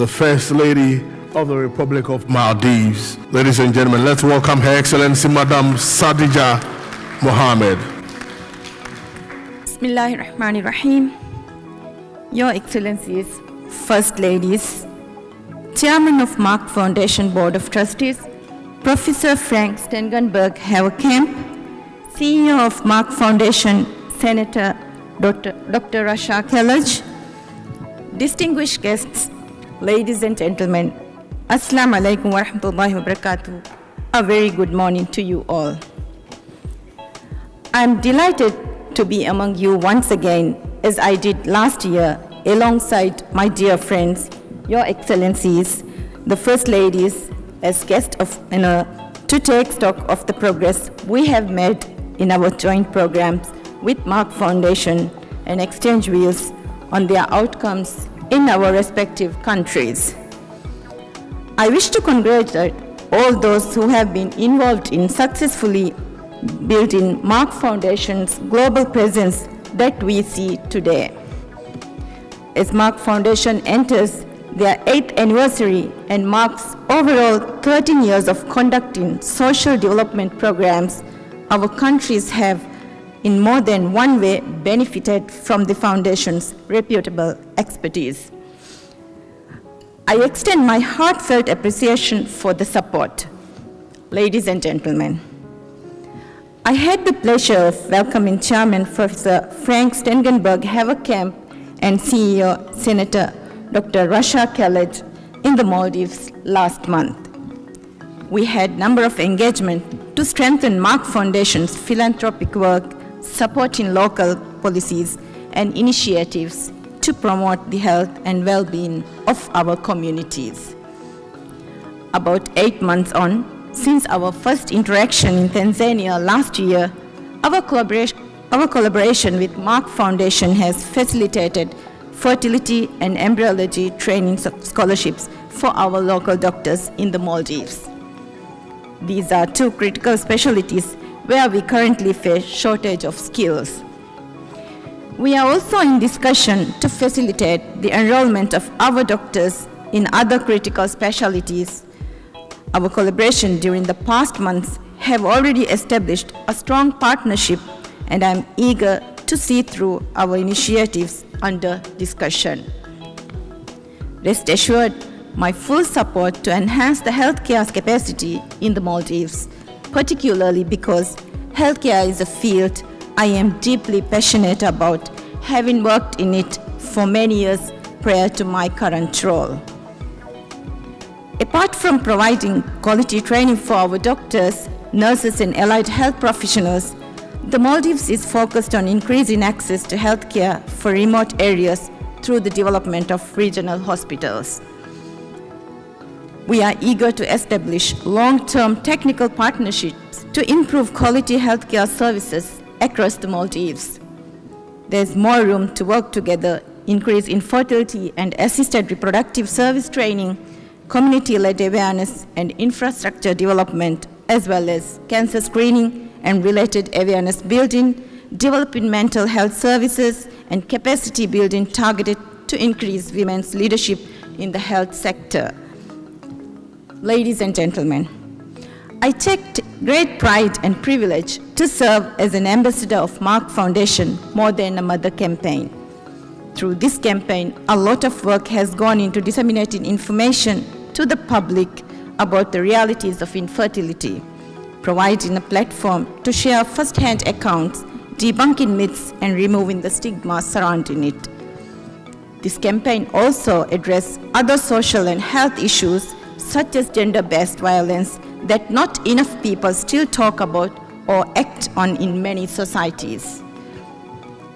the First Lady of the Republic of Maldives. Ladies and gentlemen, let's welcome Her Excellency Madam SAJIDHA Mohamed. Bismillahirrahmanirrahim. Your Excellencies, First Ladies, Chairman of Merck Foundation Board of Trustees, Professor Frank Stengenberg Haverkamp, CEO of Merck Foundation, Senator Dr. Rasha Kelej, distinguished guests, ladies and gentlemen, Assalamu alaikum wa rahmatullahi wa barakatuh. A very good morning to you all. I'm delighted to be among you once again, as I did last year, alongside my dear friends, Your Excellencies, the First Ladies, as guests of to take stock of the progress we have made in our joint programs with Merck Foundation and exchange views on their outcomes in our respective countries. I wish to congratulate all those who have been involved in successfully building Merck Foundation's global presence that we see today. As Merck Foundation enters their 8th anniversary and marks overall 13 years of conducting social development programs, our countries have in more than one way benefited from the Foundation's reputable expertise. I extend my heartfelt appreciation for the support. Ladies and gentlemen, I had the pleasure of welcoming Chairman Professor Frank Stengenberg Haverkamp and CEO Senator Dr. Rasha Kelej in the Maldives last month. We had a number of engagements to strengthen Merck Foundation's philanthropic work, supporting local policies and initiatives to promote the health and well-being of our communities. About 8 months on, since our first interaction in Tanzania last year, our collaboration with Merck Foundation has facilitated fertility and embryology training scholarships for our local doctors in the Maldives. These are two critical specialties where we currently face shortage of skills. We are also in discussion to facilitate the enrollment of our doctors in other critical specialties. Our collaboration during the past months have already established a strong partnership, and I'm eager to see through our initiatives under discussion. Rest assured, my full support to enhance the healthcare capacity in the Maldives, particularly because healthcare is a field I am deeply passionate about, having worked in it for many years prior to my current role. Apart from providing quality training for our doctors, nurses, and allied health professionals, the Maldives is focused on increasing access to healthcare for remote areas through the development of regional hospitals. We are eager to establish long-term technical partnerships to improve quality healthcare services across the Maldives. There's more room to work together, increase infertility and assisted reproductive service training, community-led awareness and infrastructure development, as well as cancer screening and related awareness building, developing mental health services, and capacity building targeted to increase women's leadership in the health sector. Ladies and gentlemen, I take great pride and privilege to serve as an ambassador of Merck Foundation More Than a Mother campaign. Through this campaign, a lot of work has gone into disseminating information to the public about the realities of infertility, providing a platform to share first-hand accounts, debunking myths, and removing the stigma surrounding it. This campaign also addresses other social and health issues such as gender-based violence that not enough people still talk about or act on in many societies.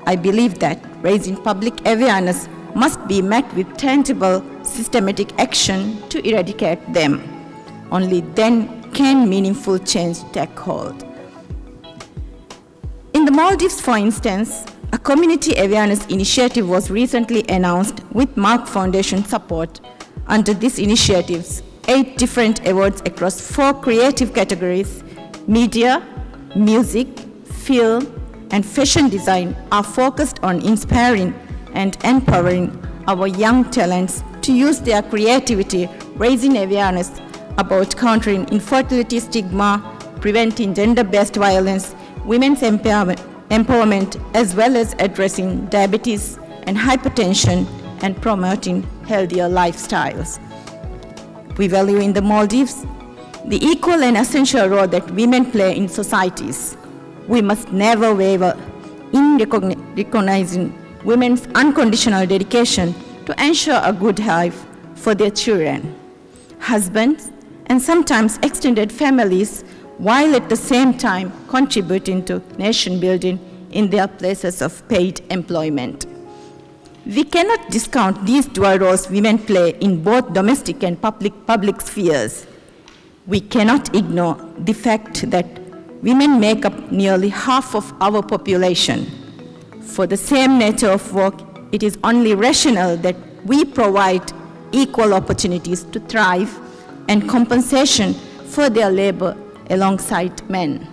I believe that raising public awareness must be met with tangible, systematic action to eradicate them. Only then can meaningful change take hold. In the Maldives, for instance, a community awareness initiative was recently announced with Merck Foundation support. Under these initiatives, 8 different awards across 4 creative categories, media, music, film, and fashion design, are focused on inspiring and empowering our young talents to to use their creativity, raising awareness about countering infertility stigma, preventing gender-based violence, women's empowerment, as well as addressing diabetes and hypertension and promoting healthier lifestyles. We value in the Maldives the equal and essential role that women play in societies. We must never waver in recognizing women's unconditional dedication to ensure a good life for their children, husbands, and sometimes extended families, while at the same time contributing to nation building in their places of paid employment. We cannot discount these dual roles women play in both domestic and public spheres. We cannot ignore the fact that women make up nearly half of our population. For the same nature of work, it is only rational that we provide equal opportunities to thrive and compensation for their labor alongside men.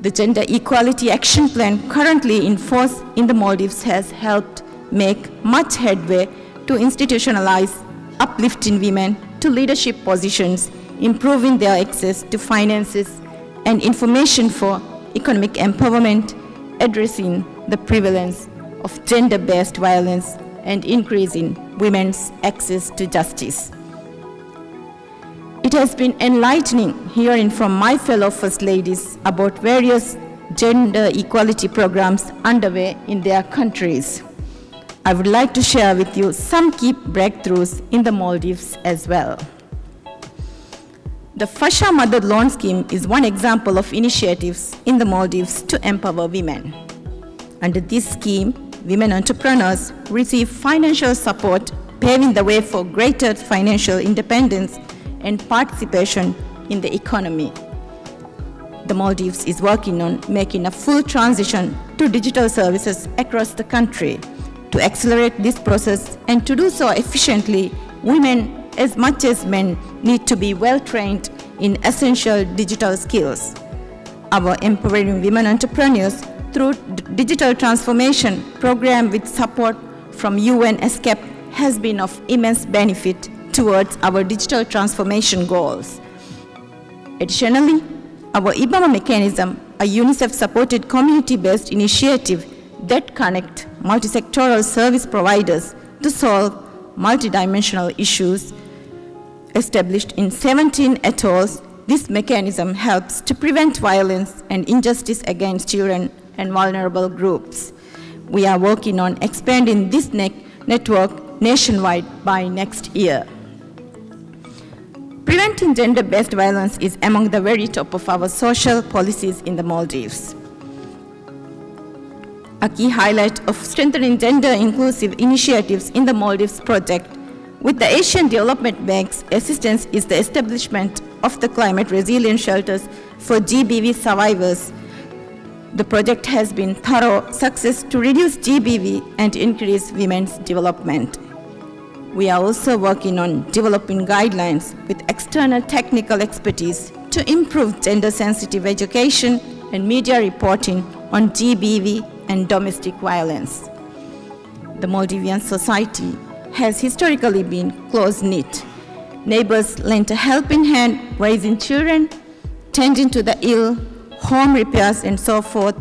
The Gender Equality Action Plan currently in force in the Maldives has helped make much headway to institutionalize uplifting women to leadership positions, improving their access to finances and information for economic empowerment, addressing the prevalence of gender-based violence, and increasing women's access to justice. It has been enlightening hearing from my fellow First Ladies about various gender equality programs underway in their countries. I would like to share with you some key breakthroughs in the Maldives as well. The Rasha Mother Loan Scheme is one example of initiatives in the Maldives to empower women. Under this scheme, women entrepreneurs receive financial support, paving the way for greater financial independence and participation in the economy. The Maldives is working on making a full transition to digital services across the country. To accelerate this process and to do so efficiently, women as much as men need to be well trained in essential digital skills. Our Empowering Women Entrepreneurs through Digital Transformation program with support from UN ESCAP has been of immense benefit towards our digital transformation goals. Additionally, our IBAMA mechanism, a UNICEF-supported community-based initiative that connects multi-sectoral service providers to solve multidimensional issues, established in 17 atolls, this mechanism helps to prevent violence and injustice against children and vulnerable groups. We are working on expanding this network nationwide by next year. Preventing gender-based violence is among the very top of our social policies in the Maldives. A key highlight of strengthening gender-inclusive initiatives in the Maldives project with the Asian Development Bank's assistance is the establishment of the climate resilience shelters for GBV survivors. The project has been thorough success to reduce GBV and increase women's development. We are also working on developing guidelines with external technical expertise to improve gender-sensitive education and media reporting on GBV and domestic violence. The Maldivian society has historically been close-knit. Neighbors lent a helping hand, raising children, tending to the ill, home repairs, and so forth,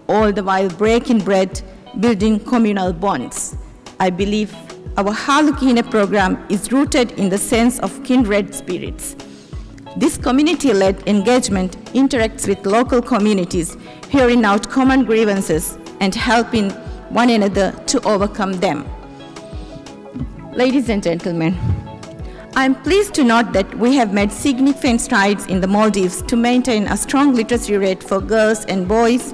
all the while breaking bread, building communal bonds. I believe our Halukina program is rooted in the sense of kindred spirits. This community-led engagement interacts with local communities, hearing out common grievances and helping one another to overcome them. Ladies and gentlemen, I am pleased to note that we have made significant strides in the Maldives to maintain a strong literacy rate for girls and boys.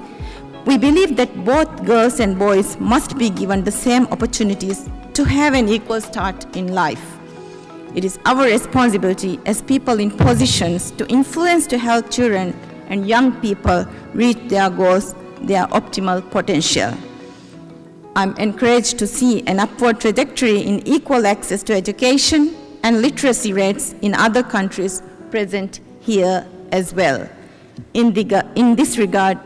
We believe that both girls and boys must be given the same opportunities to have an equal start in life. It is our responsibility as people in positions to influence to help children and young people reach their goals, their optimal potential. I'm encouraged to see an upward trajectory in equal access to education and literacy rates in other countries present here as well. In this regard,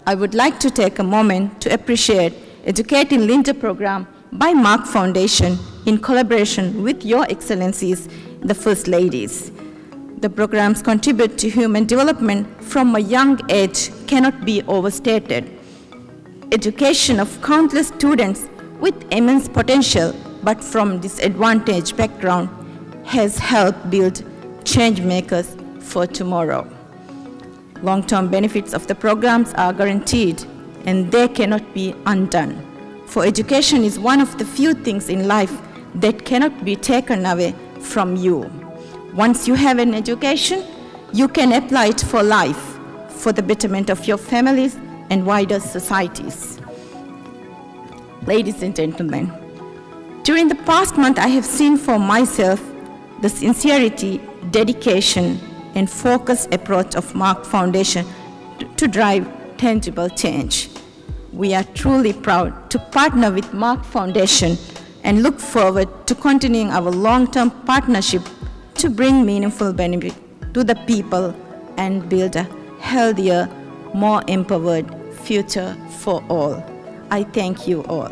I would like to take a moment to appreciate Educating Linda program by Merck Foundation in collaboration with Your Excellencies, the First Ladies. The programs contribute to human development from a young age cannot be overstated. Education of countless students with immense potential but from disadvantaged background has helped build change makers for tomorrow. Long-term benefits of the programs are guaranteed and they cannot be undone. For education is one of the few things in life that cannot be taken away from you. Once you have an education, you can apply it for life, for the betterment of your families and wider societies. Ladies and gentlemen, during the past month, I have seen for myself the sincerity, dedication, and focused approach of Merck Foundation to drive tangible change. We are truly proud to partner with Merck Foundation and look forward to continuing our long-term partnership to bring meaningful benefit to the people and build a healthier, more empowered future for all. I thank you all.